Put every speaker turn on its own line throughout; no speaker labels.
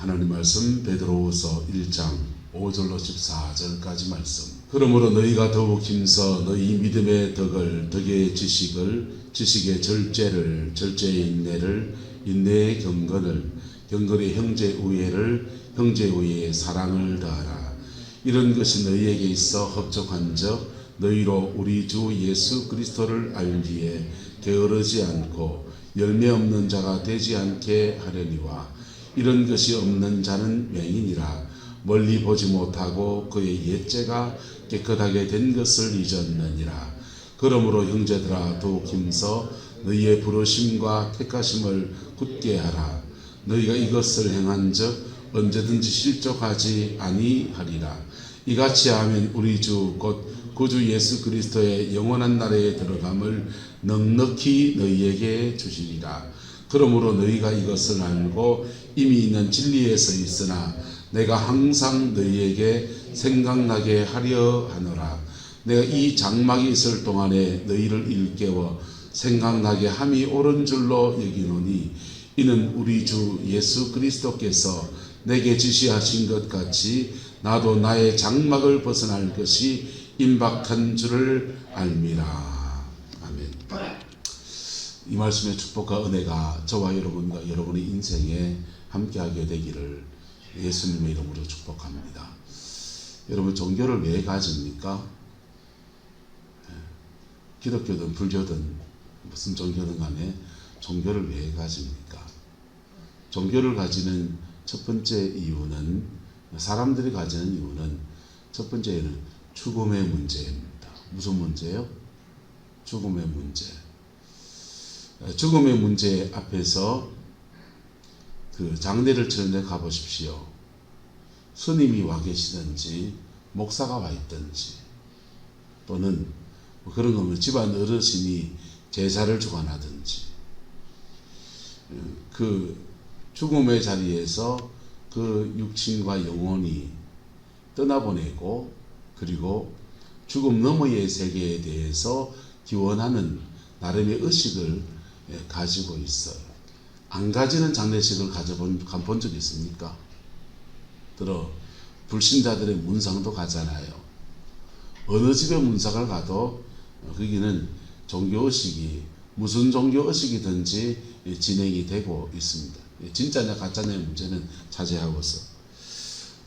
하나님 말씀 베드로후서 1장 5절로 14절까지 말씀. 그러므로 너희가 더욱 힘써 너희 믿음의 덕을, 덕의 지식을, 지식의 절제를, 절제의 인내를, 인내의 경건을, 경건의 형제 우애를, 형제 우애의 사랑을 더하라. 이런 것이 너희에게 있어 흡족한적 너희로 우리 주 예수 그리스도를 알기에 게으르지 않고 열매 없는 자가 되지 않게 하려니와 이런 것이 없는 자는 맹인이라 멀리 보지 못하고 그의 옛죄가 깨끗하게 된 것을 잊었느니라. 그러므로 형제들아 더욱 힘써 너희의 부르심과 택하심을 굳게 하라. 너희가 이것을 행한즉 언제든지 실족하지 아니하리라. 이같이 하면 우리 주 곧 구주 예수 그리스도의 영원한 나라에 들어감을 넉넉히 너희에게 주시리라. 그러므로 너희가 이것을 알고 이미 있는 진리에 서 있으나 내가 항상 너희에게 생각나게 하려 하노라. 내가 이 장막이 있을 동안에 너희를 일깨워 생각나게 함이 옳은 줄로 여기노니 이는 우리 주 예수 그리스도께서 내게 지시하신 것 같이 나도 나의 장막을 벗어날 것이 임박한 줄을 알미라. 아멘. 이 말씀의 축복과 은혜가 저와 여러분과 여러분의 인생에 함께하게 되기를 예수님의 이름으로 축복합니다. 여러분 종교를 왜 가집니까? 기독교든 불교든 무슨 종교든 간에 종교를 왜 가집니까? 종교를 가지는 첫 번째 이유는, 사람들이 가지는 이유는 첫 번째는 죽음의 문제입니다. 무슨 문제요? 죽음의 문제. 죽음의 문제 앞에서 그 장례를 치는 데 가보십시오. 스님이 와 계시든지 목사가 와 있든지 또는 뭐 그런 거면 집안 어르신이 제사를 주관하든지 그 죽음의 자리에서 그 육신과 영혼이 떠나보내고 그리고 죽음 너머의 세계에 대해서 기원하는 나름의 의식을 가지고 있어요. 안 가지는 장례식을 가본 적 있습니까? 불신자들의 문상도 가잖아요. 어느 집에 문상을 가도 거기는 종교의식이 무슨 종교의식이든지 진행이 되고 있습니다. 진짜냐 가짜냐의 문제는 자제하고서.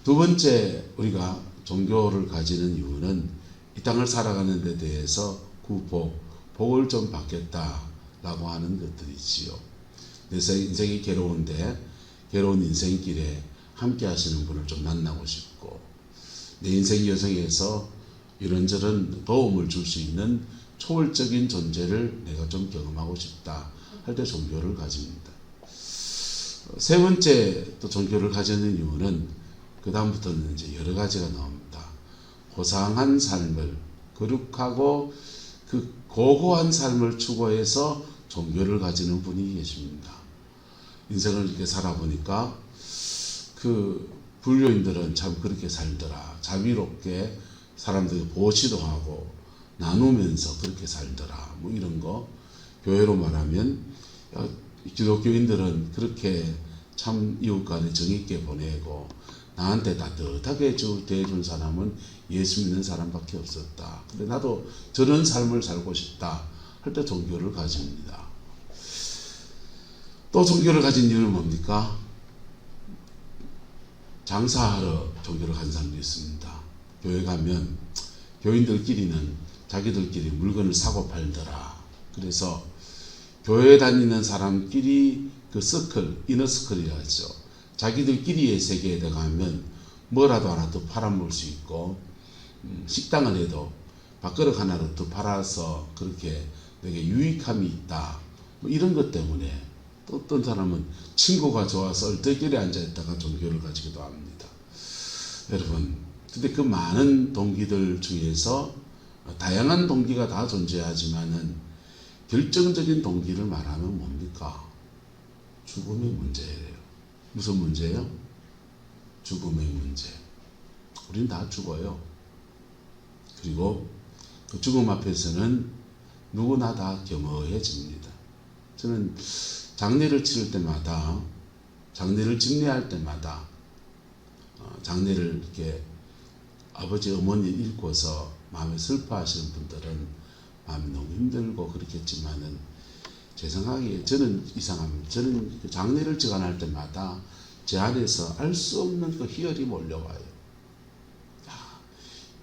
두 번째 우리가 종교를 가지는 이유는 이 땅을 살아가는 데 대해서 구복, 복을 좀 받겠다라고 하는 것들이지요. 내 인생이 괴로운데 괴로운 인생길에 함께 하시는 분을 좀 만나고 싶고 내 인생 여정에서 이런저런 도움을 줄 수 있는 초월적인 존재를 내가 좀 경험하고 싶다 할 때 종교를 가집니다. 세 번째 또 종교를 가지는 이유는 그 다음부터는 이제 여러 가지가 나옵니다. 고상한 삶을, 거룩하고 그 고고한 삶을 추구해서 종교를 가지는 분이 계십니다. 인생을 이렇게 살아보니까 그 불교인들은 참 그렇게 살더라. 자비롭게 사람들이 보시도 하고 나누면서 그렇게 살더라. 뭐 이런 거. 교회로 말하면 기독교인들은 그렇게 참 이웃 간에 정있게 보내고 나한테 따뜻하게 대해준 사람은 예수 믿는 사람밖에 없었다. 근데 나도 저런 삶을 살고 싶다 할 때 종교를 가집니다. 또 종교를 가진 이유는 뭡니까? 장사하러 종교를 가진 사람도 있습니다. 교회 가면 교인들끼리는 자기들끼리 물건을 사고 팔더라. 그래서 교회 다니는 사람끼리 그 서클, 이너서클이라 하죠. 자기들끼리의 세계에 들어가면 뭐라도 하나 더 팔아먹을 수 있고 식당을 해도 밥그릇 하나를 더 팔아서 그렇게 되게 유익함이 있다. 뭐 이런 것 때문에 또 어떤 사람은 친구가 좋아서 얼떨결에 앉아있다가 종교를 가지기도 합니다. 여러분, 근데 그 많은 동기들 중에서 다양한 동기가 다 존재하지만은 결정적인 동기를 말하면 뭡니까? 죽음의 문제예요. 무슨 문제예요? 죽음의 문제. 우린 다 죽어요. 그리고 그 죽음 앞에서는 누구나 다 겸허해집니다. 저는 장례를 치를 때마다 장례를 집례할 때마다 장례를 이렇게 아버지 어머니 잃고서 마음에 슬퍼하시는 분들은 마음이 너무 힘들고 그렇겠지만은 제 생각에 저는 이상합니다. 저는 그 장례를 주관할 때마다 제 안에서 알 수 없는 그 희열이 몰려와요.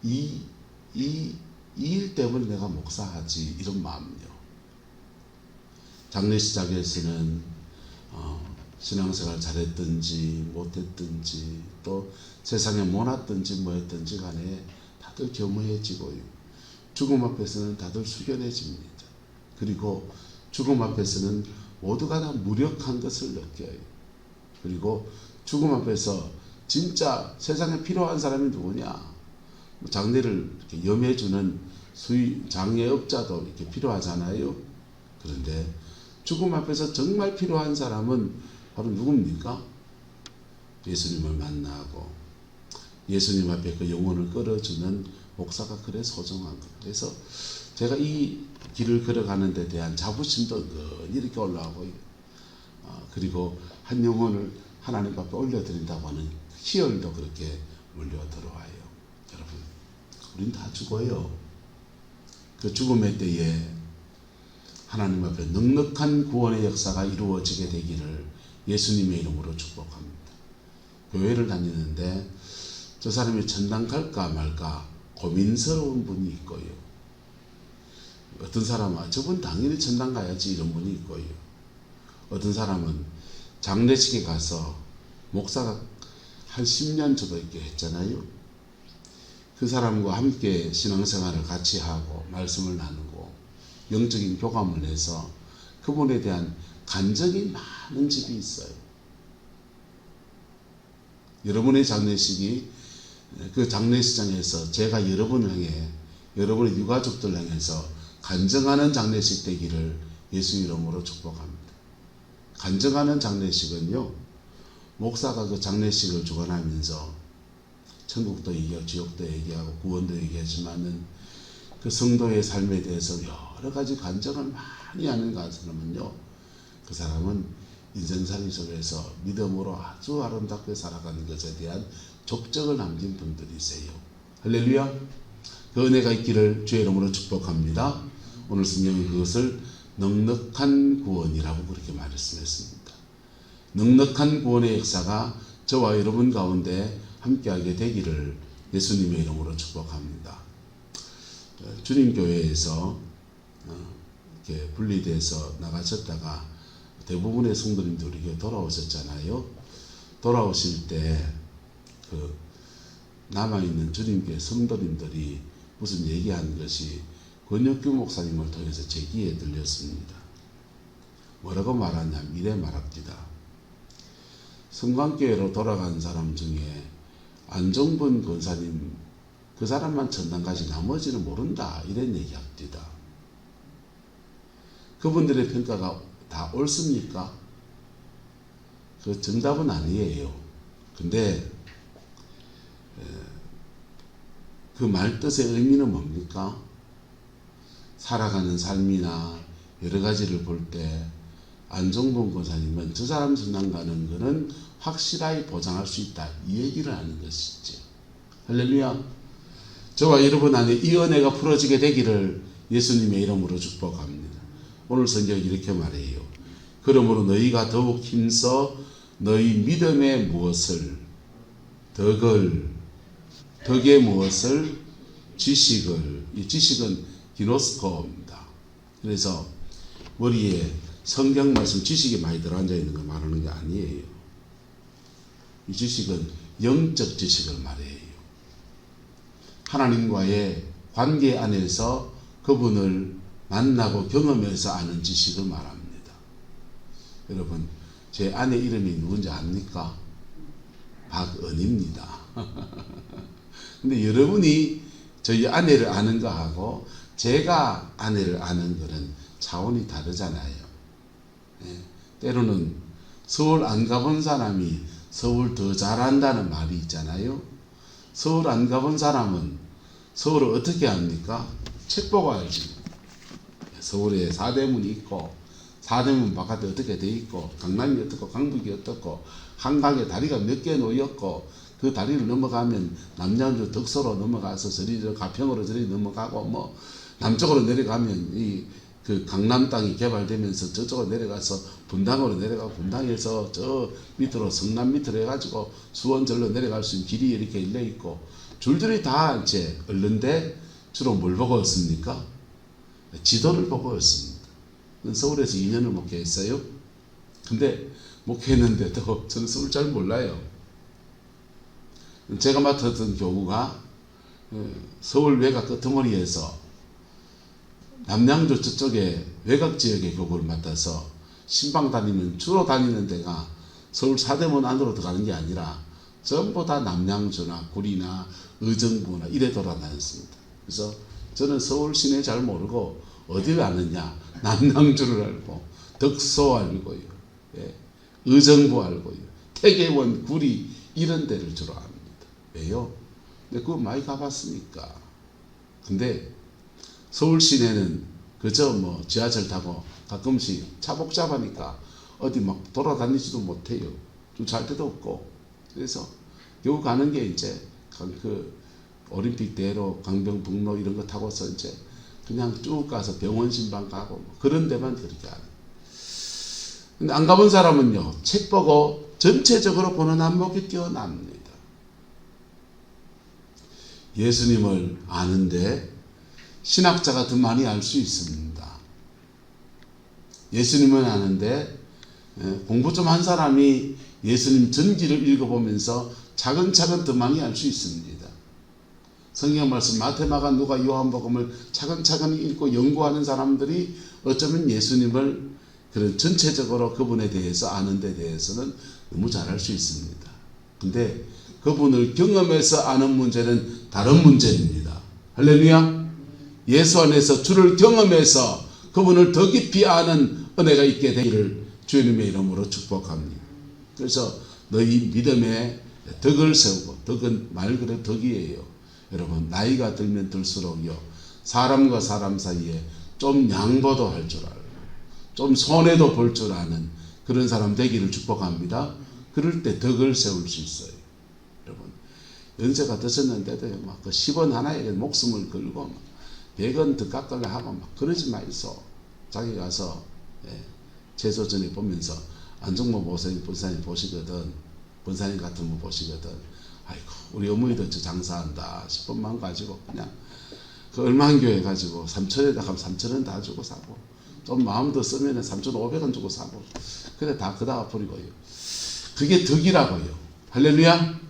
이 일 때문에 내가 목사하지, 이런 마음요. 장례식장에서는 신앙생활 잘했든지 못했든지 또 세상에 못났든지 뭐했든지 간에 다들 겸허해지고요. 죽음 앞에서는 다들 숙연해집니다. 그리고 죽음 앞에서는 모두가 다 무력한 것을 느껴요. 그리고 죽음 앞에서 진짜 세상에 필요한 사람이 누구냐? 장례를 이렇게 염해주는 장례업자도 이렇게 필요하잖아요. 그런데 죽음 앞에서 정말 필요한 사람은 바로 누굽니까? 예수님을 만나고 예수님 앞에 그 영혼을 끌어주는 목사가 그래 소중한 것. 그래서 제가 이 길을 걸어가는 데 대한 자부심도 은근히 이렇게 올라오고, 그리고 한 영혼을 하나님 앞에 올려드린다고 하는 희열도 그렇게 물려 들어와요. 여러분, 우린 다 죽어요. 그 죽음의 때에 하나님 앞에 넉넉한 구원의 역사가 이루어지게 되기를 예수님의 이름으로 축복합니다. 교회를 다니는데 저 사람이 천당 갈까 말까 고민스러운 분이 있고요. 어떤 사람은 저분 당연히 천당 가야지, 이런 분이 있고요. 어떤 사람은 장례식에 가서 목사가 한 10년 저도 있게 했잖아요. 그 사람과 함께 신앙생활을 같이 하고 말씀을 나누고 영적인 교감을 해서 그분에 대한 간증이 많은 집이 있어요. 여러분의 장례식이 그 장례식장에서 제가 여러분을 향해, 여러분의 유가족들 향해서 간증하는 장례식 되기를 예수 이름으로 축복합니다. 간증하는 장례식은요, 목사가 그 장례식을 주관하면서 천국도 얘기하고 지옥도 얘기하고 구원도 얘기하지만은 그 성도의 삶에 대해서 여러 가지 간증을 많이 하는 사람은요, 그 사람은 인생살이 속에서 믿음으로 아주 아름답게 살아가는 것에 대한 족적을 남긴 분들이세요. 할렐루야. 그 은혜가 있기를 주의 이름으로 축복합니다. 오늘 성경이 그것을 넉넉한 구원이라고 그렇게 말씀했습니다. 넉넉한 구원의 역사가 저와 여러분 가운데 함께하게 되기를 예수님의 이름으로 축복합니다. 주님교회에서 이렇게 분리돼서 나가셨다가 대부분의 성도님들이 이렇게 돌아오셨잖아요. 돌아오실 때 그 남아있는 주님교회 성도님들이 무슨 얘기한 것이 권혁규 목사님을 통해서 제 귀에 들렸습니다. 뭐라고 말하냐면 이래 말합니다. 성광교회로 돌아간 사람 중에 안종범 권사님, 그 사람만 천당 가지 나머지는 모른다, 이런 얘기합니다. 그분들의 평가가 다 옳습니까? 그 정답은 아니에요. 근데 그 말뜻의 의미는 뭡니까? 살아가는 삶이나 여러 가지를 볼 때 안종범 권사님은 저 사람 천당 가는 것은 확실하게 보장할 수 있다, 이 얘기를 하는 것이죠. 할렐루야. 저와 여러분 안에 이 은혜가 풀어지게 되기를 예수님의 이름으로 축복합니다. 오늘 성경이 이렇게 말해요. 그러므로 너희가 더욱 힘써 너희 믿음의 무엇을, 덕의 무엇을, 지식을, 이 지식은 기노스코입니다. 그래서 머리에 성경 말씀 지식이 많이 들어앉아 있는 걸 말하는 게 아니에요. 이 지식은 영적 지식을 말해요. 하나님과의 관계 안에서 그분을 만나고 경험해서 아는 지식을 말합니다. 여러분, 제 아내 이름이 누군지 압니까? 박은입니다. 근데 여러분이 저희 아내를 아는 거하고 제가 아내를 아는 거는 차원이 다르잖아요. 때로는 서울 안 가본 사람이 서울 더 잘한다는 말이 있잖아요. 서울 안 가본 사람은 서울을 어떻게 합니까? 책 보고 알지. 서울에 사대문이 있고 사대문 바깥에 어떻게 돼 있고, 강남이 어떻고, 강북이 어떻고, 한강에 다리가 몇 개 놓였고, 그 다리를 넘어가면 남양주 덕소로 넘어가서 저리 가평으로 저리 넘어가고, 뭐 남쪽으로 내려가면 그 강남 땅이 개발되면서 저쪽으로 내려가서 분당으로 내려가고, 분당에서 저 밑으로 성남 밑으로 해가지고 수원절로 내려갈 수 있는 길이 이렇게 열려 있고, 줄줄이 다 이제 얼른데 주로 뭘 보고 왔습니까? 지도를 보고 왔습니다. 서울에서 2년을 목회했어요. 근데 목회했는데도 저는 서울 잘 몰라요. 제가 맡았던 교구가 서울 외곽 끄트머리에서 남양주 저쪽에 외곽 지역의 교구를 맡아서 신방 다니면 주로 다니는 데가 서울 사대문 안으로 들어가는 게 아니라 전부 다 남양주나 구리나 의정부나 이래 돌아다녔습니다. 그래서 저는 서울 시내 잘 모르고 어디를 아느냐, 남양주를 알고 덕소 알고요, 예, 의정부 알고요, 태계원, 구리 이런 데를 주로 압니다. 왜요? 근데 그거 많이 가봤으니까. 근데 서울 시내는 그저 뭐 지하철 타고 가끔씩 차 복잡하니까 어디 막 돌아다니지도 못해요. 주차할 데도 없고. 그래서 겨우 가는 게 이제 그 올림픽대로 강변북로 이런 거 타고서 이제 그냥 쭉 가서 병원 신방 가고 뭐 그런 데만 그렇게 하는. 근데 안 가본 사람은요, 책 보고 전체적으로 보는 안목이 뛰어납니다. 예수님을 아는데 신학자가 더 많이 알 수 있습니다. 예수님을 아는데 공부 좀 한 사람이 예수님 전기를 읽어보면서 차근차근 더 많이 알 수 있습니다. 성경 말씀 마태마가 누가 요한복음을 차근차근 읽고 연구하는 사람들이 어쩌면 예수님을 그런 전체적으로 그분에 대해서 아는 데 대해서는 너무 잘할 수 있습니다. 근데 그분을 경험해서 아는 문제는 다른 문제입니다. 할렐루야. 예수 안에서 주를 경험해서 그분을 더 깊이 아는 은혜가 있게 되기를 주님의 이름으로 축복합니다. 그래서 너희 믿음에 덕을 세우고, 덕은 말 그대로 덕이에요. 여러분, 나이가 들면 들수록요, 사람과 사람 사이에 좀 양보도 할 줄 알고 좀 손해도 볼 줄 아는 그런 사람 되기를 축복합니다. 그럴 때 덕을 세울 수 있어요. 여러분, 연세가 드셨는데도 막 그 10원 하나에 목숨을 걸고 막 100원 더 깎으려 하고 막 그러지 마이소. 자기 가서 제소전에 보면서 안정모 본사님 보시거든, 본사님 같은 분 보시거든, 아이고 우리 어머니도 저 장사한다 싶은 마음 가지고 그냥 그 얼만교회 가지고 3천에다 가면 3천원 다 주고 사고, 좀 마음 더 쓰면 3,500원 주고 사고, 그래 다 그다가 버리고요. 그게 덕이라고요. 할렐루야.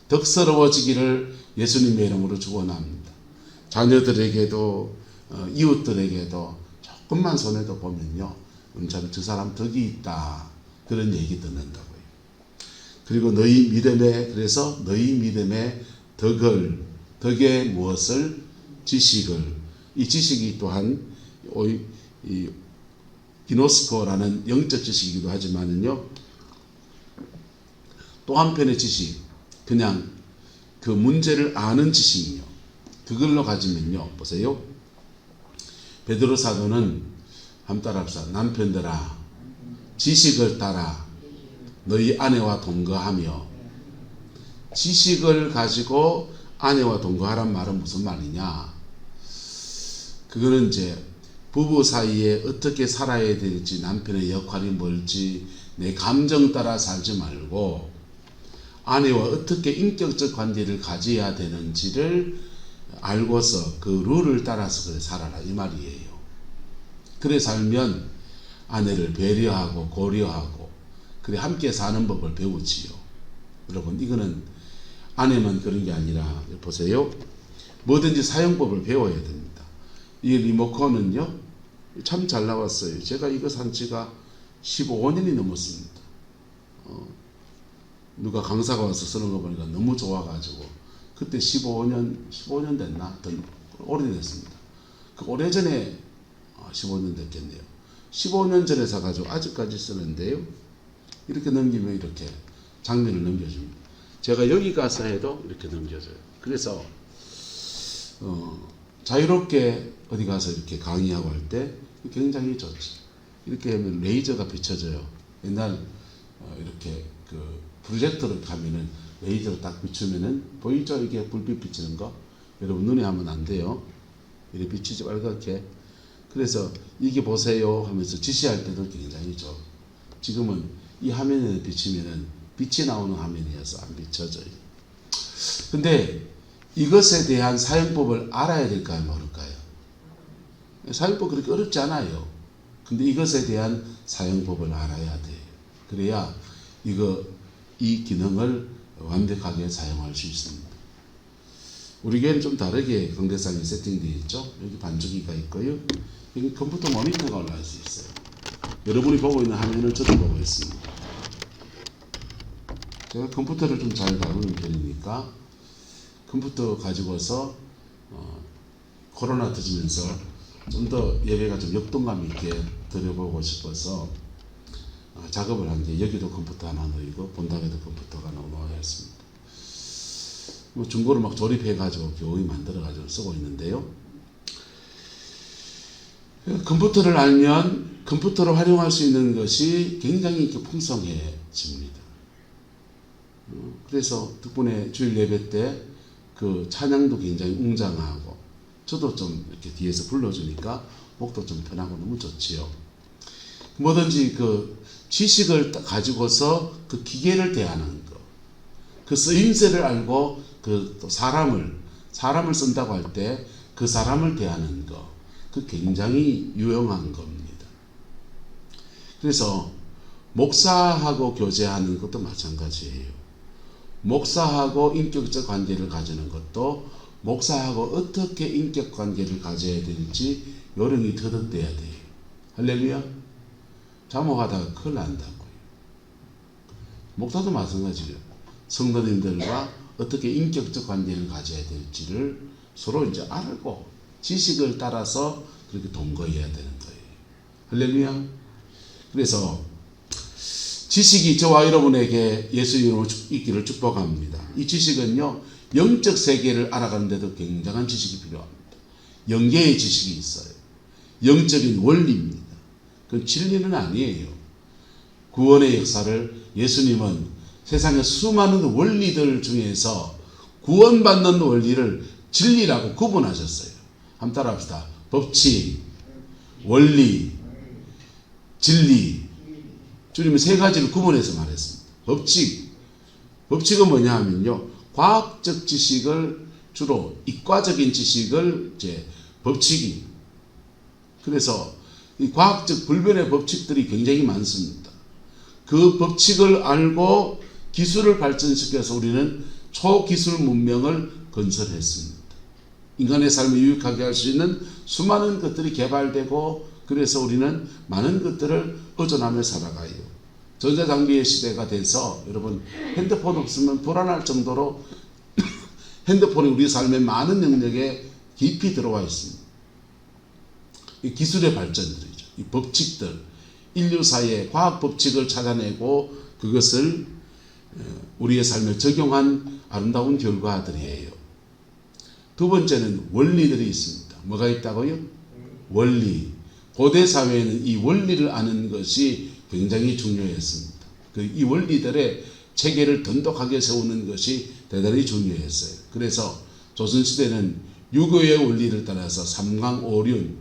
덕스러워지기를 예수님의 이름으로 축원합니다. 자녀들에게도 이웃들에게도 조금만 손해도 보면요, 참 저 사람 덕이 있다 그런 얘기 듣는다고요. 그리고 너희 믿음에, 그래서 너희 믿음에 덕의 무엇을? 지식을. 이 지식이 또한 이 기노스코라는 영적 지식이기도 하지만은요, 또 한편의 지식, 그냥 그 문제를 아는 지식이요, 그걸로 가지면요, 보세요. 베드로 사도는 한번 따라합시다. 남편들아, 지식을 따라 너희 아내와 동거하며. 지식을 가지고 아내와 동거하란 말은 무슨 말이냐? 그거는 이제 부부 사이에 어떻게 살아야 될지, 남편의 역할이 뭘지, 내 감정 따라 살지 말고 아내와 어떻게 인격적 관계를 가져야 되는지를 알고서 그 룰을 따라서 그래 살아라 이 말이에요. 그래 살면 아내를 배려하고 고려하고 그래 함께 사는 법을 배우지요. 여러분, 이거는 아내만 그런 게 아니라 보세요. 뭐든지 사용법을 배워야 됩니다. 이 리모컨은요, 참 잘 나왔어요. 제가 이거 산 지가 15년이 넘었습니다. 누가 강사가 와서 쓰는 거 보니까 너무 좋아가지고, 그때 15년 됐나? 더 오래됐습니다. 그 오래전에 15년 됐겠네요. 15년 전에 사가지고 아직까지 쓰는데요, 이렇게 넘기면 이렇게 장면을 넘겨줍니다. 제가 여기 가서 해도 이렇게 넘겨줘요. 그래서 자유롭게 어디 가서 이렇게 강의하고 할 때 굉장히 좋지. 이렇게 하면 레이저가 비춰져요. 옛날 이렇게 그 프로젝터를 가면은 레이저를 딱 비추면은 보이죠? 이게 불빛 비치는 거. 여러분 눈에 하면 안 돼요. 이렇게 비치지 빨갛게. 그래서 이게 보세요 하면서 지시할 때도 굉장히 좋아. 지금은 이 화면에 비치면은 빛이 나오는 화면이어서 안 비춰져요. 근데 이것에 대한 사용법을 알아야 될까요? 모를까요? 사용법 그렇게 어렵지 않아요. 근데 이것에 대한 사용법을 알아야 돼요. 그래야 이 기능을 완벽하게 사용할 수 있습니다. 우리 교회는 좀 다르게 강대상이 세팅되어 있죠. 여기 반주기가 있고요. 여기 컴퓨터 모니터가 올라갈 수 있어요. 여러분이 보고 있는 화면을 저도 보고 있습니다. 제가 컴퓨터를 좀 잘 다루는 편이니까 컴퓨터 가지고서 코로나 터지면서 좀 더 예배가 좀 역동감 있게 드려보고 싶어서 작업을 한 게 여기도 컴퓨터 하나 놓이고 본당에도 컴퓨터가 하나 놓여있습니다. 뭐 중고를 막 조립해가지고 겨우이 만들어가지고 쓰고 있는데요. 컴퓨터를 알면 컴퓨터를 활용할 수 있는 것이 굉장히 이렇게 풍성해집니다. 그래서 덕분에 주일 예배 때 그 찬양도 굉장히 웅장하고 저도 좀 이렇게 뒤에서 불러주니까 목도 좀 편하고 너무 좋지요. 뭐든지 그 지식을 가지고서 그 기계를 대하는 거, 그 쓰임새를 알고 그 또 사람을 쓴다고 할 때 그 사람을 대하는 거, 그 굉장히 유용한 겁니다. 그래서 목사하고 교제하는 것도 마찬가지예요. 목사하고 인격적 관계를 가지는 것도 목사하고 어떻게 인격 관계를 가져야 될지 요령이 터득돼야 돼요. 할렐루야. 잠못하다가 큰일 난다고요. 목사도 마찬가지예요. 성도님들과 어떻게 인격적 관계를 가져야 될지를 서로 이제 알고 지식을 따라서 그렇게 동거해야 되는 거예요. 할렐루야. 그래서 지식이 저와 여러분에게 예수 이름으로 있기를 축복합니다. 이 지식은요, 영적 세계를 알아가는 데도 굉장한 지식이 필요합니다. 영계의 지식이 있어요. 영적인 원리입니다. 그건 진리는 아니에요. 구원의 역사를 예수님은 세상의 수많은 원리들 중에서 구원받는 원리를 진리라고 구분하셨어요. 한번 따라합시다. 법칙, 원리, 진리. 주님은 세 가지를 구분해서 말했습니다. 법칙은 뭐냐 하면요, 과학적 지식을 주로 이과적인 지식을 이제 법칙이. 그래서 이 과학적 불변의 법칙들이 굉장히 많습니다. 그 법칙을 알고 기술을 발전시켜서 우리는 초기술 문명을 건설했습니다. 인간의 삶을 유익하게 할 수 있는 수많은 것들이 개발되고, 그래서 우리는 많은 것들을 의존하며 살아가요. 전자장비의 시대가 돼서 여러분 핸드폰 없으면 불안할 정도로 핸드폰이 우리 삶의 많은 영역에 깊이 들어와 있습니다. 이 기술의 발전들이죠. 이 법칙들, 인류사의 과학 법칙을 찾아내고 그것을 우리의 삶에 적용한 아름다운 결과들이에요. 두 번째는 원리들이 있습니다. 뭐가 있다고요? 원리. 고대 사회에는 이 원리를 아는 것이 굉장히 중요했습니다. 이 원리들의 체계를 돈독하게 세우는 것이 대단히 중요했어요. 그래서 조선시대는 유교의 원리를 따라서 삼강오륜,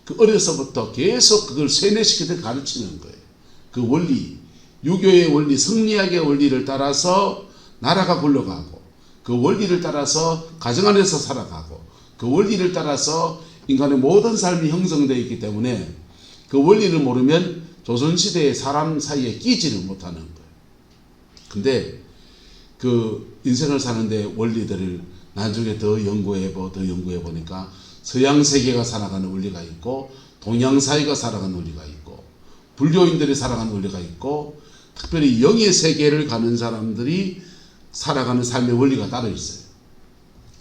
그 어려서부터 계속 그걸 세뇌시키듯 가르치는 거예요. 그 원리, 유교의 원리, 성리학의 원리를 따라서 나라가 굴러가고, 그 원리를 따라서 가정 안에서 살아가고, 그 원리를 따라서 인간의 모든 삶이 형성되어 있기 때문에 그 원리를 모르면 조선시대의 사람 사이에 끼지를 못하는 거예요. 근데 그 인생을 사는데 원리들을 나중에 더 연구해 보니까 서양 세계가 살아가는 원리가 있고, 동양 사회가 살아가는 원리가 있고, 불교인들이 살아가는 원리가 있고, 특별히 영의 세계를 가는 사람들이 살아가는 삶의 원리가 따로 있어요.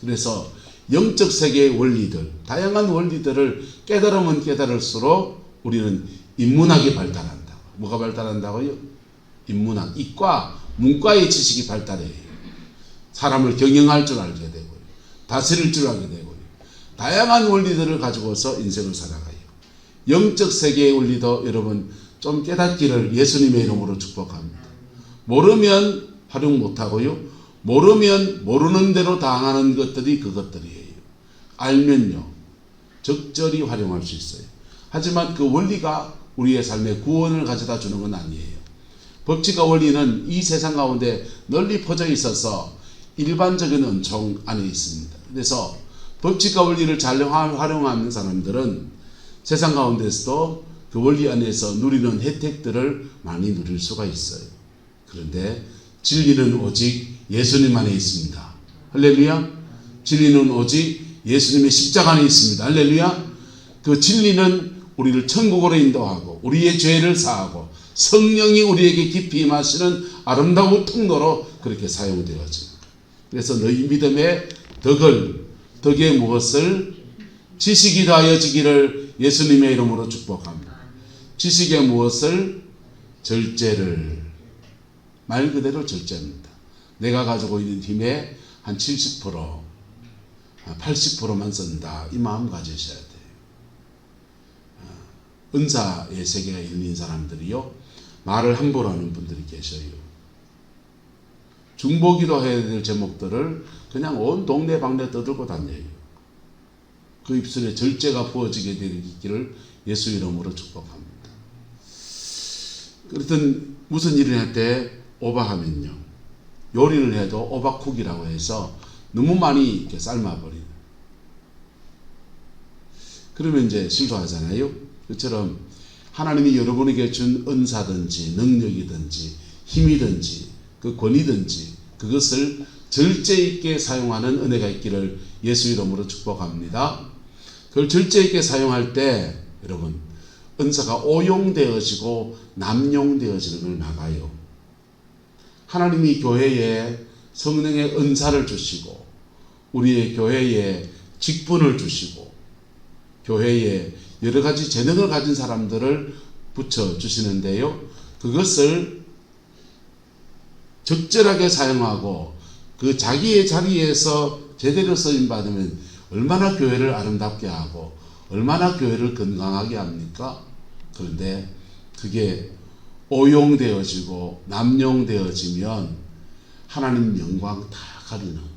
그래서 영적 세계의 원리들, 다양한 원리들을 깨달으면 깨달을수록 우리는 인문학이 발달한다. 뭐가 발달한다고요? 인문학, 이과, 문과의 지식이 발달해요. 사람을 경영할 줄 알게 되고요, 다스릴 줄 알게 되고요, 다양한 원리들을 가지고서 인생을 살아가요. 영적 세계의 원리도 여러분 좀 깨닫기를 예수님의 이름으로 축복합니다. 모르면 활용 못하고요. 모르면 모르는 대로 당하는 것들이 그것들이에요. 알면요. 적절히 활용할 수 있어요. 하지만 그 원리가 우리의 삶에 구원을 가져다 주는 건 아니에요. 법칙과 원리는 이 세상 가운데 널리 퍼져 있어서 일반적인 은총 안에 있습니다. 그래서 법칙과 원리를 잘 활용하는 사람들은 세상 가운데서도 그 원리 안에서 누리는 혜택들을 많이 누릴 수가 있어요. 그런데 진리는 오직 예수님 안에 있습니다. 할렐루야. 진리는 오직 예수님의 십자가 안에 있습니다. 할렐루야. 그 진리는 우리를 천국으로 인도하고 우리의 죄를 사하고 성령이 우리에게 깊이 임하시는 아름다운 통로로 그렇게 사용되어집니다. 그래서 너희 믿음의 덕의 무엇을 지식이 더하여지기를 예수님의 이름으로 축복합니다. 지식의 무엇을 절제를 말 그대로 절제입니다. 내가 가지고 있는 힘의 한 70%, 80%만 쓴다. 이 마음 가지셔야 돼요. 은사의 세계에 있는 사람들이요. 말을 함부로 하는 분들이 계셔요. 중보기도 해야 될 제목들을 그냥 온 동네방네 떠들고 다녀요. 그 입술에 절제가 부어지게 되기를 예수 이름으로 축복합니다. 그렇든 무슨 일을 할 때 오바하면요. 요리를 해도 오바쿡이라고 해서 너무 많이 이렇게 삶아버리는. 그러면 이제 실수하잖아요. 그처럼 하나님이 여러분에게 준 은사든지 능력이든지 힘이든지 그 권위든지 그것을 절제 있게 사용하는 은혜가 있기를 예수 이름으로 축복합니다. 그걸 절제 있게 사용할 때 여러분 은사가 오용되어지고 남용되어지는 걸 막아요. 하나님이 교회에 성령의 은사를 주시고 우리의 교회에 직분을 주시고 교회에 여러 가지 재능을 가진 사람들을 붙여주시는데요. 그것을 적절하게 사용하고 그 자기의 자리에서 제대로 쓰임받으면 얼마나 교회를 아름답게 하고 얼마나 교회를 건강하게 합니까? 그런데 그게 오용되어지고 남용되어지면 하나님 영광 다 가리는 거예요.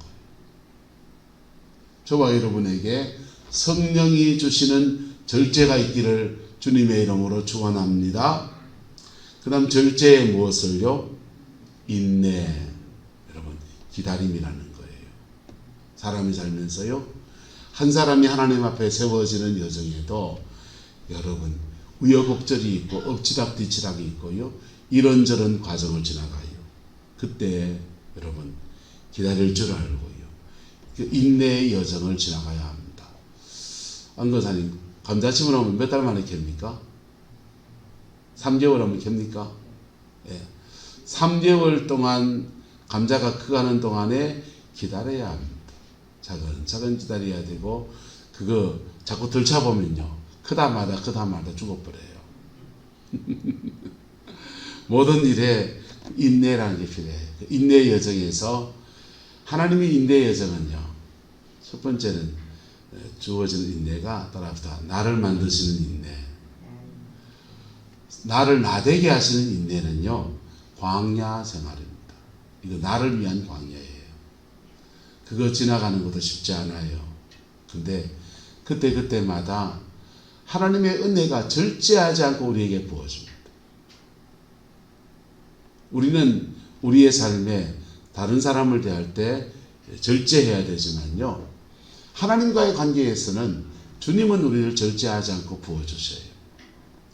저와 여러분에게 성령이 주시는 절제가 있기를 주님의 이름으로 축원합니다. 그 다음 절제의 무엇을요? 인내. 여러분 기다림이라는 거예요. 사람이 살면서요. 한 사람이 하나님 앞에 세워지는 여정에도 여러분 우여곡절이 있고 엎치락뒤치락이 있고요. 이런저런 과정을 지나가요. 그때 여러분 기다릴 줄 알고요. 그 인내의 여정을 지나가야 합니다. 안건사님 감자칩을 하면 몇 달 만에 캡니까? 3개월 하면 캡니까? 예. 3개월 동안 감자가 커가는 동안에 기다려야 합니다. 차근차근 기다려야 되고 그거 자꾸 들춰보면요. 크다마다 죽어버려요. 모든 일에 인내라는 게 필요해요. 인내의 여정에서 하나님의 인내의 여정은요. 첫 번째는 주어지는 인내가 따라붙어 나를 만드시는 인내. 나를 나되게 하시는 인내는요. 광야 생활입니다. 이거 나를 위한 광야예요. 그거 지나가는 것도 쉽지 않아요. 근데 그때마다 하나님의 은혜가 절제하지 않고 우리에게 부어줍니다. 우리는 우리의 삶에 다른 사람을 대할 때 절제해야 되지만요. 하나님과의 관계에서는 주님은 우리를 절제하지 않고 부어주셔요.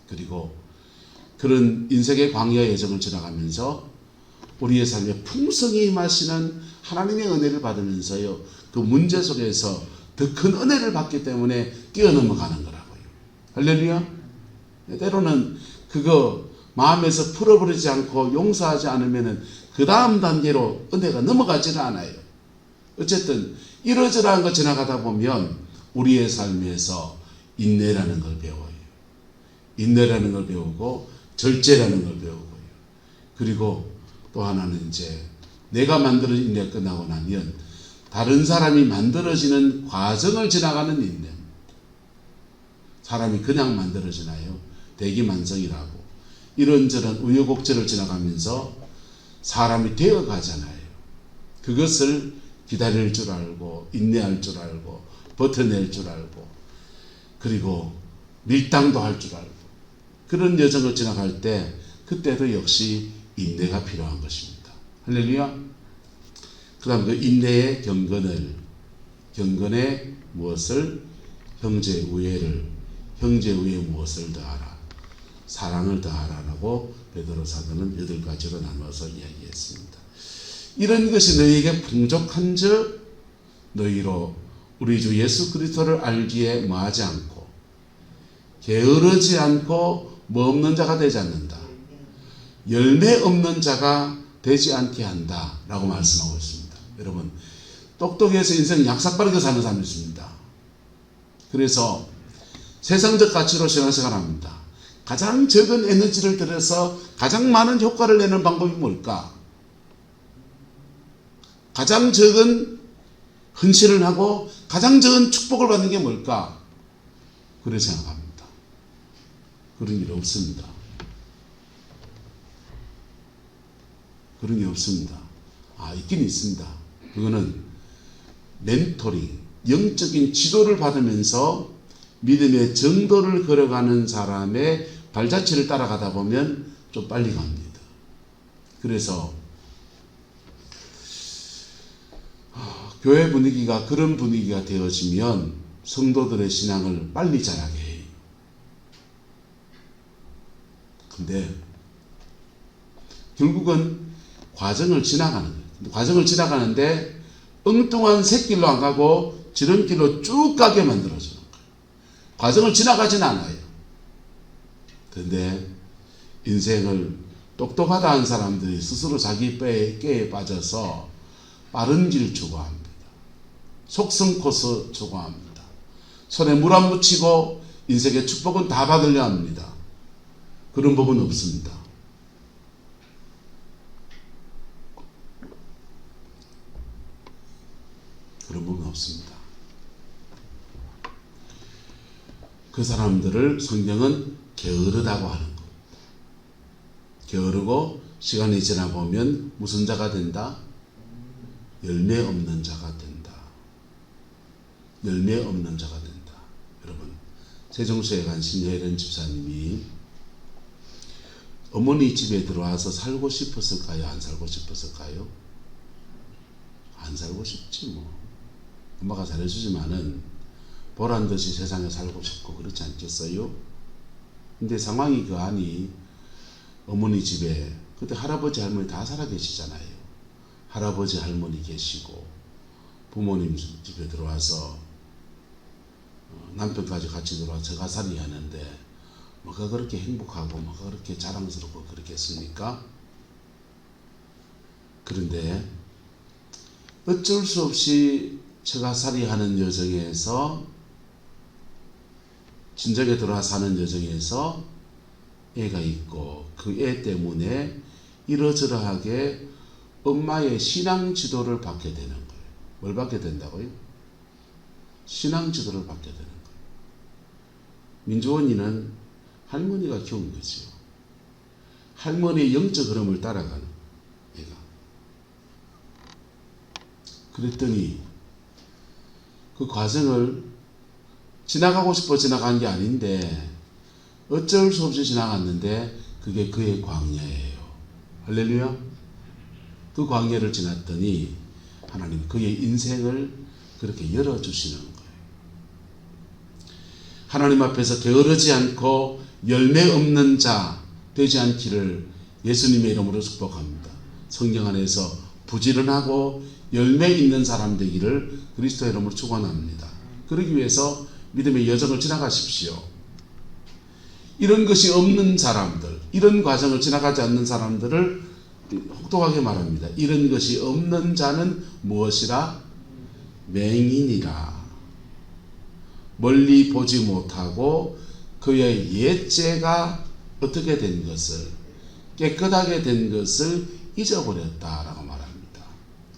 그리고 그런 인생의 광야 여정을 지나가면서 우리의 삶에 풍성히 임하시는 하나님의 은혜를 받으면서요. 그 문제 속에서 더 큰 은혜를 받기 때문에 뛰어넘어가는 거라고요. 할렐루야. 때로는 그거 마음에서 풀어버리지 않고 용서하지 않으면 그 다음 단계로 은혜가 넘어가지는 않아요. 어쨌든 이러저러한 거 지나가다 보면 우리의 삶에서 인내라는 걸 배워요. 인내라는 걸 배우고 절제라는 걸 배우고요. 그리고 또 하나는 이제 내가 만들어진 인내가 끝나고 나면 다른 사람이 만들어지는 과정을 지나가는 인내. 사람이 그냥 만들어지나요? 대기만성이라고 이런저런 우여곡절을 지나가면서 사람이 되어 가잖아요. 그것을 기다릴 줄 알고 인내할 줄 알고 버텨낼 줄 알고 그리고 밀당도 할 줄 알고 그런 여정을 지나갈 때 그때도 역시 인내가 필요한 것입니다. 할렐루야. 그 다음 그 인내의 경건에 무엇을? 형제 우애에 무엇을 더하라? 사랑을 더하라라고 베드로 사도는 8가지로 나눠서 이야기했습니다. 이런 것이 너희에게 풍족한즉 너희로 우리 주 예수 그리스도를 알기에 뭐하지 않고 게으르지 않고 뭐 없는 자가 되지 않는다. 열매 없는 자가 되지 않게 한다 라고 말씀하고 있습니다. 여러분 똑똑해서 인생 약삭빠르게 사는 사람이 있습니다. 그래서 세상적 가치로 생활합니다. 가장 적은 에너지를 들여서 가장 많은 효과를 내는 방법이 뭘까? 가장 적은 헌신을 하고 가장 적은 축복을 받는 게 뭘까? 그래 생각합니다. 그런 일 없습니다. 그런 게 없습니다. 있긴 있습니다. 그거는 멘토링, 영적인 지도를 받으면서 믿음의 정도를 걸어가는 사람의 발자취를 따라가다 보면 좀 빨리 갑니다. 그래서 교회 분위기가 그런 분위기가 되어지면 성도들의 신앙을 빨리 자라게 해요. 근데 결국은 과정을 지나가는 거예요. 과정을 지나가는데 엉뚱한 새길로 안 가고 지름길로 쭉 가게 만들어주는 거예요. 과정을 지나가진 않아요. 그런데 인생을 똑똑하다 한 사람들이 스스로 자기 꾀에 빠져서 빠른 길 추구합니다. 속성 코스 추구합니다. 손에 물 안 묻히고 인생의 축복은 다 받으려 합니다. 그런 법은 없습니다. 그런 법은 없습니다. 그 사람들을 성경은 게으르다고 하는 겁니다. 게으르고 시간이 지나보면 무슨 자가 된다? 열매 없는 자가 된다. 열매 없는 자가 된다. 여러분, 세종시에 간 신혜련 집사님이 어머니 집에 들어와서 살고 싶었을까요? 안 살고 싶었을까요? 안 살고 싶지 뭐. 엄마가 잘해주지만은 보란듯이 세상에 살고 싶고 그렇지 않겠어요? 근데 상황이 그 안이 어머니 집에 그때 할아버지 할머니 다 살아 계시잖아요. 할아버지 할머니 계시고 부모님 집에 들어와서 남편까지 같이 들어와서 저가살이 하는데 뭐가 그렇게 행복하고 뭐가 그렇게 자랑스럽고 그렇겠습니까? 그런데 어쩔 수 없이 처가살이 하는 여정에서 친정에 들어와 사는 여정에서 애가 있고 그 애 때문에 이러저러하게 엄마의 신앙 지도를 받게 되는 거예요. 뭘 받게 된다고요? 신앙 지도를 받게 되는 거예요. 민주원이는 할머니가 키운 거죠. 할머니의 영적 흐름을 따라가는 애가. 그랬더니 그 과정을 지나가고 싶어 지나간 게 아닌데 어쩔 수 없이 지나갔는데 그게 그의 광야예요. 할렐루야. 그 광야를 지났더니 하나님 그의 인생을 그렇게 열어주시는 거예요. 하나님 앞에서 게으르지 않고 열매 없는 자 되지 않기를 예수님의 이름으로 축복합니다. 성경 안에서 부지런하고 열매 있는 사람 되기를 그리스도의 이름으로 축원합니다. 그러기 위해서 믿음의 여정을 지나가십시오. 이런 것이 없는 사람들, 이런 과정을 지나가지 않는 사람들을 혹독하게 말합니다. 이런 것이 없는 자는 무엇이라? 맹인이라. 멀리 보지 못하고 그의 옛죄가 어떻게 된 것을, 깨끗하게 된 것을 잊어버렸다라고 말합니다.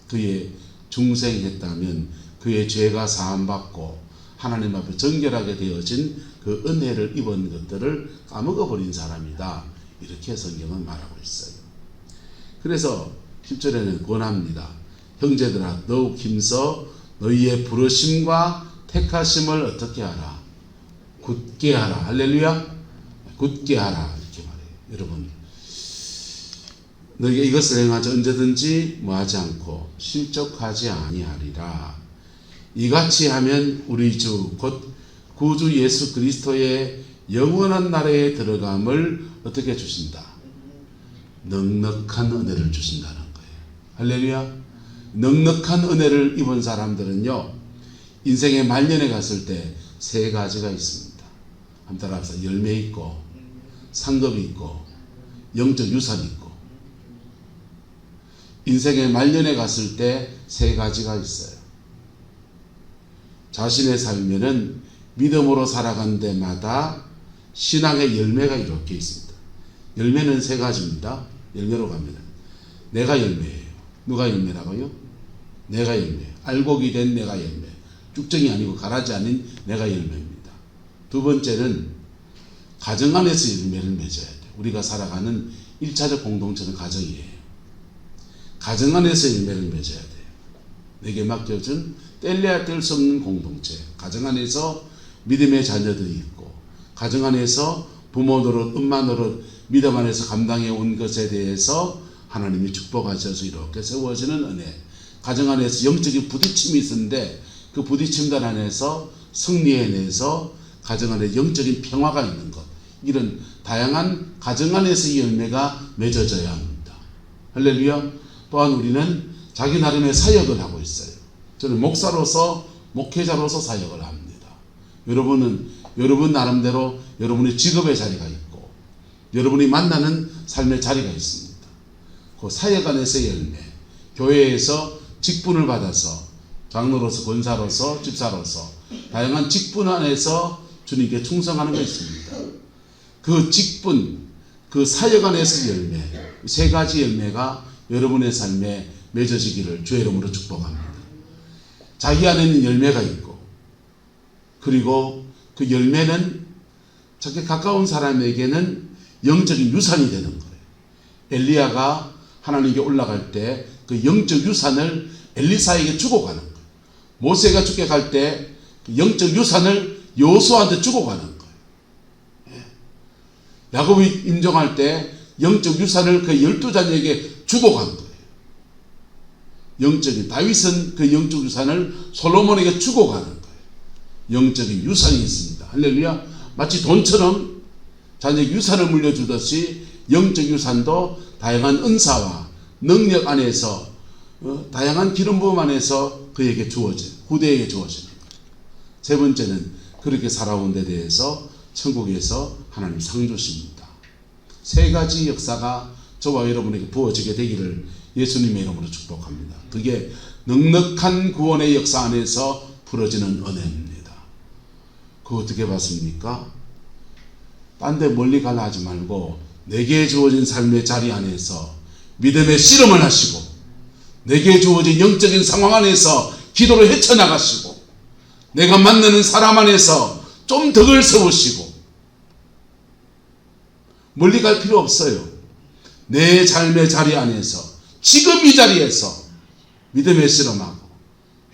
그의 중생했다면 그의 죄가 사함받고 하나님 앞에 정결하게 되어진 그 은혜를 입은 것들을 까먹어버린 사람이다. 이렇게 성경은 말하고 있어요. 그래서 10절에는 권합니다. 형제들아 더욱 힘써 너희의 부르심과 택하심을 어떻게 하라? 굳게 하라. 할렐루야. 굳게 하라. 이렇게 말해요. 여러분, 너희가 이것을 행하자 언제든지 뭐하지 않고 실족하지 아니하리라. 이같이 하면 우리 주 곧 구주 예수 그리스도의 영원한 나라에 들어감을 어떻게 주신다? 넉넉한 은혜를 주신다는 거예요. 할렐루야. 넉넉한 은혜를 입은 사람들은요, 인생의 말년에 갔을 때 세 가지가 있습니다. 한번 따라합시다. 열매 있고, 상급이 있고, 영적 유산이 있고. 인생의 말년에 갔을 때 세 가지가 있어요. 자신의 삶에는 믿음으로 살아간 데마다 신앙의 열매가 이렇게 있습니다. 열매는 세 가지입니다. 열매로 갑니다. 내가 열매예요. 누가 열매라고요? 내가 열매. 알곡이 된 내가 열매. 쭉정이 아니고 가라지 아닌 내가 열매입니다. 두 번째는 가정 안에서 열매를 맺어야 돼요. 우리가 살아가는 1차적 공동체는 가정이에요. 가정 안에서 열매를 맺어야 돼요. 내게 맡겨준 뗄래야 뗄 수 없는 공동체. 가정 안에서 믿음의 자녀들이 있고, 가정 안에서 부모 노릇, 엄마 노릇, 믿음 안에서 감당해 온 것에 대해서 하나님이 축복하셔서 이렇게 세워지는 은혜. 가정 안에서 영적인 부딪힘이 있는데 그 부딪힘들 안에서 승리해내서 가정 안에 영적인 평화가 있는 것. 이런 다양한 가정 안에서의 열매가 맺어져야 합니다. 할렐루야. 또한 우리는 자기 나름의 사역을 하고 있어요. 저는 목사로서, 목회자로서 사역을 합니다. 여러분은 여러분 나름대로 여러분의 직업의 자리가 있고, 여러분이 만나는 삶의 자리가 있습니다. 그 사역 안에서의 열매, 교회에서 직분을 받아서 장로로서, 권사로서, 집사로서 다양한 직분 안에서 주님께 충성하는 게 있습니다. 그 직분, 그 사역 안에서 열매, 세 가지 열매가 여러분의 삶에 맺어지기를 주의 이름으로 축복합니다. 자기 안에는 열매가 있고, 그리고 그 열매는 자기 가까운 사람에게는 영적인 유산이 되는 거예요. 엘리야가 하나님께 올라갈 때 그 영적 유산을 엘리사에게 주고 가는 거예요. 모세가 죽게 갈 때 그 영적 유산을 여호수아한테 주고 가는 거예요. 야곱이 임종할 때 영적 유산을 그 12자녀에게 주고 간 거예요. 영적인, 다윗은 그 영적 유산을 솔로몬에게 주고 가는 거예요. 영적인 유산이 있습니다. 할렐루야. 마치 돈처럼 자녀에게 유산을 물려주듯이 영적 유산도 다양한 은사와 능력 안에서, 다양한 기름 부음 안에서 그에게 주어진, 후대에게 주어지는 거예요. 세 번째는 그렇게 살아온 데 대해서 천국에서 하나님 상 주십니다. 세 가지 역사가 저와 여러분에게 부어지게 되기를 예수님의 이름으로 축복합니다. 그게 넉넉한 구원의 역사 안에서 부러지는 은혜입니다. 그거 어떻게 봤습니까? 딴 데 멀리 가려 하지 말고 내게 주어진 삶의 자리 안에서 믿음의 씨름을 하시고, 내게 주어진 영적인 상황 안에서 기도를 헤쳐나가시고, 내가 만나는 사람 안에서 좀 덕을 세우시고, 멀리 갈 필요 없어요. 내 삶의 자리 안에서, 지금 이 자리에서 믿음의 씨름하고,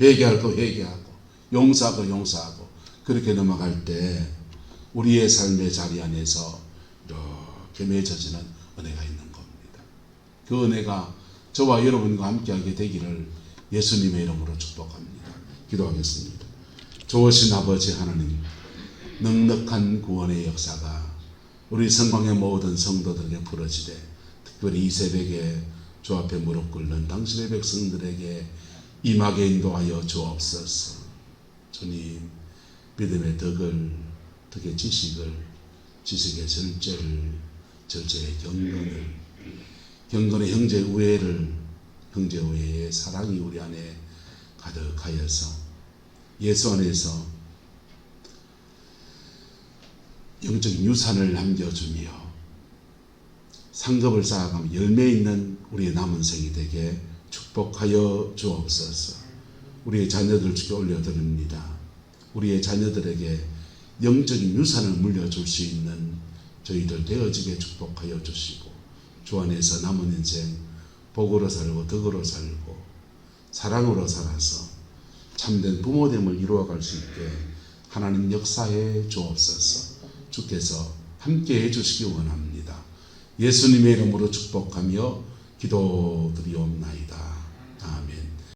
회개할 거 회개하고, 용서하고 용서하고, 그렇게 넘어갈 때 우리의 삶의 자리 안에서 이렇게 맺어지는 은혜가 있는 겁니다. 그 은혜가 저와 여러분과 함께하게 되기를 예수님의 이름으로 축복합니다. 기도하겠습니다. 좋으신 아버지 하나님, 넉넉한 구원의 역사가 우리 성광의 모든 성도들에게 부러지되, 특별히 이 새벽에 주 앞에 무릎 꿇는 당신의 백성들에게 임하게 인도하여 주옵소서. 주님, 믿음의 덕을, 덕의 지식을, 지식의 절제를, 절제의 경건을, 경건의 형제 우애를, 형제 우애의 사랑이 우리 안에 가득하여서 예수 안에서 영적인 유산을 남겨주며 상급을 쌓아가며 열매 있는 우리의 남은 생이 되게 축복하여 주옵소서. 우리의 자녀들 주께 올려드립니다. 우리의 자녀들에게 영적인 유산을 물려줄 수 있는 저희들 되어지게 축복하여 주시고, 주 안에서 남은 인생 복으로 살고 덕으로 살고 사랑으로 살아서 참된 부모됨을 이루어갈 수 있게 하나님 역사해 주옵소서. 주께서 함께 해주시기 원합니다. 예수님의 이름으로 축복하며 기도드리옵나이다.